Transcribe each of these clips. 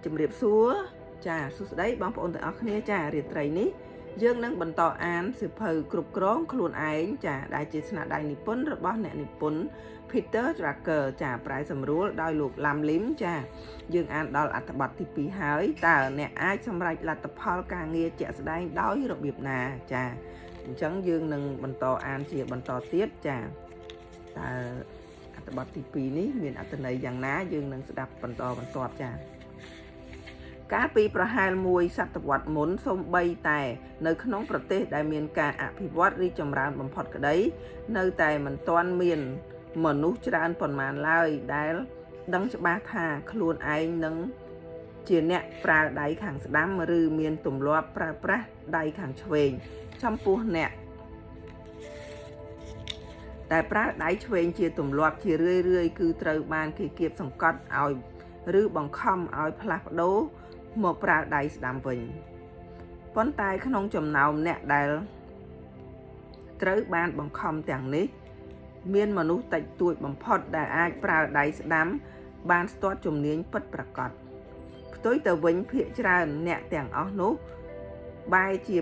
ជំរាបសួរចាសួស្តីបងប្អូនទាំងអស់គ្នាចារាត្រីនេះយើងនឹងបន្តអានសៀវភៅគ្រប់គ្រងខ្លួនឯងចាដែលជាស្នាដៃនិពន្ធរបស់អ្នកនិពន្ធ Peter Drucker ចាប្រែសម្រួលដោយលោក Lam Lim ចាយើងអានដល់អត្ថបទទី2ហើយតើអ្នកអាចសម្រេចលទ្ធផលការងារជាក់ស្ដែងដោយរបៀបណាចាអញ្ចឹងយើងនឹងបន្តអានជាបន្តទៀតចាតើអត្ថបទទី2នេះមានអត្ថន័យយ៉ាងណាយើងនឹងស្ដាប់បន្តបន្ទាប់ចាកាលពីប្រហែល1សតវត្សមុនសូម្បីតែនៅក្នុងប្រទេសដែលមានការអភិវឌ្ឍរីកចម្រើនបំផុតក្តីនៅតែមិនទាន់មានមនុស្សច្រើនប៉ុន្មានឡើយដែលដឹងច្បាស់ថាខ្លួនឯងនឹងជាអ្នកប្រើដៃខាងស្ដាំឬមានទម្លាប់ប្រើប្រាស់ដៃខាងឆ្វេងចំពោះអ្នកតែប្រើដៃឆ្វេងជាទម្លាប់ជារឿយៗគឺត្រូវបានគេគៀបសង្កត់ឲ្យឬបង្ខំឲ្យផ្លាស់ប្ដូរមកប្រើដៃស្ដាំវិញប៉ុន្តែក្នុងចំណោមអ្នកដែលត្រូវបានបង្ខំទាំងនេះមានមនុស្សតិចតួចបំផុតដែលអាចប្រើដៃស្ដាំបានស្ទាត់ជំនាញពិតប្រាកដផ្ទុយទៅវិញភាគច្រើនអ្នកទាំងអស់នោះបែរជា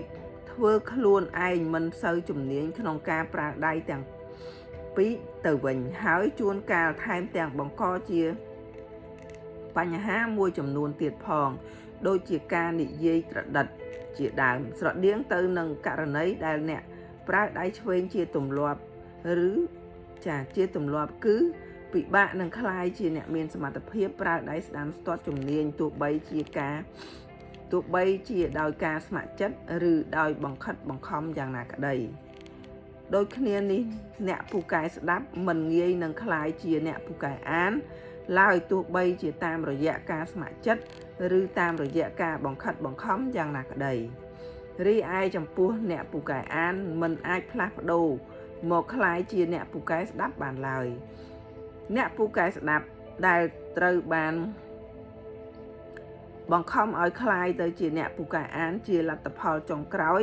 ធ្វើខ្លួនឯងមិនសូវជំនាញក្នុងការប្រើដៃទាំងពីរទៅវិញហើយជួនកាលថែមទាំងបង្កជាបញ្ហាមួយចំនួនទៀតផងដូចជាការនិយាយត្រដិតជាដើមស្រដៀងទៅនឹងករណីដែលអ្នកប្រើដៃឆ្វេងជាទម្លាប់ឬជាទម្លាប់គឺពិបាកនឹងក្លាយជាអ្នកមានសមត្ថភាពប្រើដៃស្ដាំស្ទាត់ជំនាញទោះបីជាដោយការស្ម័គ្រចិត្តឬដោយបង្ខិតបង្ខំយ៉ាងណាក្តីដូចគ្នានេះអ្នកពូកែស្ដាប់មិនងាយនឹងក្លាយជាអ្នកពូកែអានឡើយទោះបីជាតាមរយៈការស្ម័គ្រចិត្តឬតាមរយៈការបង្ខិតបង្ខំយ៉ាងណាក្តីរីឯចំពោះអ្នកពូកែអានមិនអាចផ្លាស់ប្ដូរមកក្លាយជាអ្នកពូកែស្ដាប់បានឡើយអ្នកពូកែស្ដាប់ដែលត្រូវបានបង្ខំឲ្យក្លាយទៅជាអ្នកពូកែអានជាលទ្ធផលចុងក្រោយ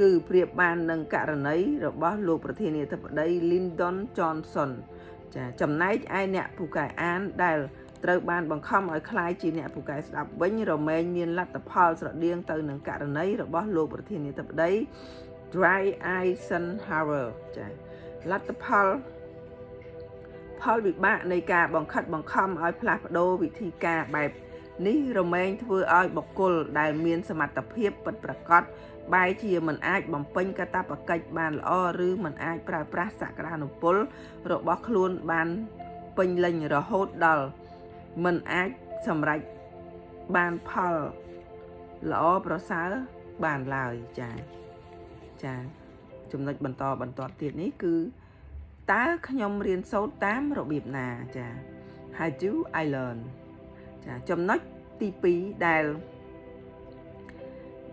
គឺប្រៀបបាននឹងករណីរបស់លោកប្រធានាធិបតី Lyndon Johnson ចំណែកឯអ្នកពូកែអានដែលត្រូវបានបង្ខំឲ្យក្លាយជាអ្នកពូកែស្ដាប់វិញរមែងមានលទ្ធផលស្រដៀងទៅនឹងករណីរបស់លោកប្រធានាធិបតី Dwight Eisenhower លទ្ធផលវិបាកនៃការបង្ខិតបង្ខំឲ្យផ្លាស់ប្ដូរវិធីការបែបនេះរមែងធ្វើឲ្យបុគ្គលដែលមានសមត្ថភាពពិតប្រាកដបែរជាមិនអាចបំពេញកាតព្វកិច្ចបានល្អឬមិនអាចប្រើប្រាស់សក្តានុពលរបស់ខ្លួនបានពេញលេញរហូតដល់មិនអាចសម្រេចបានផលល្អប្រសើរបានឡើយចាចំណុចបន្តបន្ទាប់ទៀតនេះគឺតើខ្ញុំរៀនសូត្រតាមរបៀបណាHow do I learn ចំណុចទី2ដែល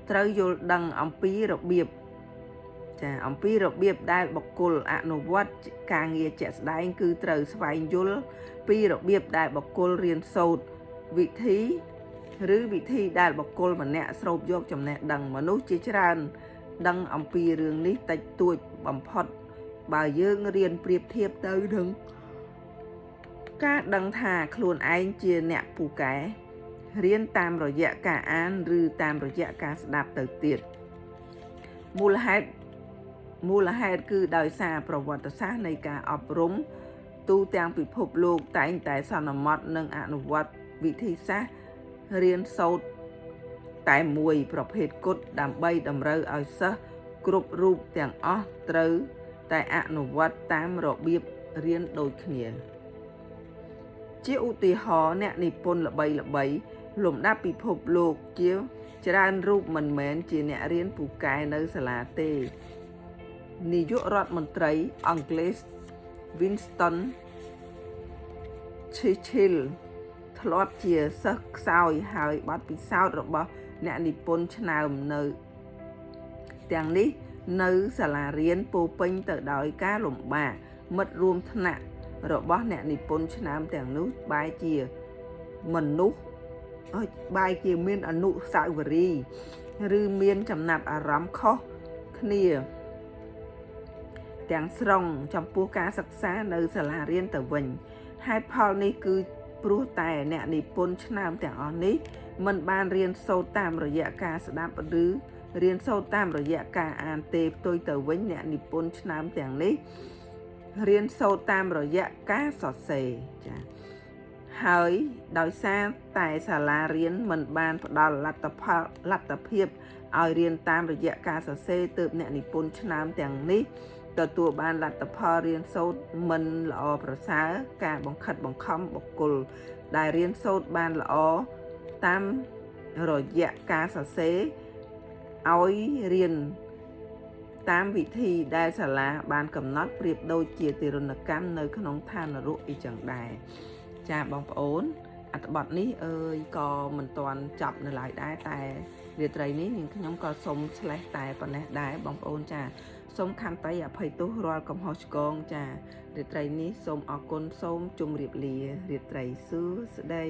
ត្រូវយល់ដឹងអំពីរបៀបដែលបុគ្គលអនុវត្តការងារជាក់ស្ដែងគឺត្រូវស្វែងយល់ពីរបៀបដែលបុគ្គលរៀនសូត្រវិធីដែលបុគ្គលម្នាក់ស្រូបយកចំណេះដឹងមនុស្សជាច្រើនដឹងអំពីរឿងនេះតិចតួចបំផុតបើយើងរៀនប្រៀបធៀបទៅនឹងការដឹងថាខ្លួនឯងជាអ្នកពូកែរៀនតាមរយៈការអានឬតាមរយៈការស្ដាប់ទៅទៀតមូលហេតុគឺដោយសារប្រវត្តិសាស្ត្រនៃការអប់រំទូទាំងពិភពលោកតែងតែសន្មត់និងអនុវត្តវិធីសាស្ត្ររៀនសូត្រតែមួយប្រភេទគត់ដើម្បីតម្រូវឲ្យសិស្សគ្រប់រូបទាំងអស់ត្រូវតែអនុវត្តតាមរបៀបរៀនដូចគ្នាជាឧទាហរណ៍អ្នកនិពន្ធល្បីលំដាប់ពិភពលោកជាច្រើនរូបមិនមែនជាអ្នករៀនពូកែនៅសាលាទេនាយករដ្ឋមន្ត្រីអង់គ្លេស Winston Churchill ធ្លាប់ជាសិស្សខ្សោយហើយបទពិសោធន៍របស់អ្នកនិពន្ធឆ្នើមនៅទាំងនេះនៅសាលារៀនពោពេញទៅដោយការលំបាកមិត្តរួមថ្នាក់របស់អ្នកនិពន្ធឆ្នើមទាំងនោះបែរជាមានអនុស្សាវរីយ៍ឬមានចំណាប់អារម្មណ៍ខុសគ្នាទាំងស្រុងចំពោះការសិក្សានៅសាលារៀនទៅវិញហេតុផលនេះគឺ ព្រោះតែអ្នកនិពន្ធឆ្នើមទាំងអស់នេះមិនបានរៀនសូត្រតាមរយៈការស្ដាប់ឬរៀនសូត្រតាមរយៈការអានទេផ្ទុយទៅវិញអ្នកនិពន្ធឆ្នើមទាំងនេះរៀនសូត្រតាមរយៈការសរសេរចា៎ហើយដោយសារតែសាលារៀនមិនបានផ្ដល់លទ្ធភាពឲ្យរៀនតាមរយៈការសរសេរទើបអ្នកនិពន្ធឆ្នើមទាំងនេះទទួលបានលទ្ធផលរៀនសូត្រមិនល្អប្រសើរការបង្ខិតបង្ខំបុគ្គលដែលរៀនសូត្របានល្អតាមរយៈការសរសេរឲ្យរៀនតាមវិធីដែលសាលាបានកំណត់ប្រៀបដូចជាទារុណកម្មនៅក្នុងឋាននរកអីចឹងដែរចាបងប្អូនអត្ថបទនេះក៏មិនទាន់ចប់នៅឡើយដែរតែរាត្រីនេះនាងខ្ញុំក៏សូមឆ្លេះតែប៉ុណ្ណេះដែរបងប្អូនចាសូមខន្តីអភ័យទោសរាល់កំហុសឆ្គងចារាត្រីនេះសូមអរគុណសូមជម្រាបលារាត្រីសួស្តី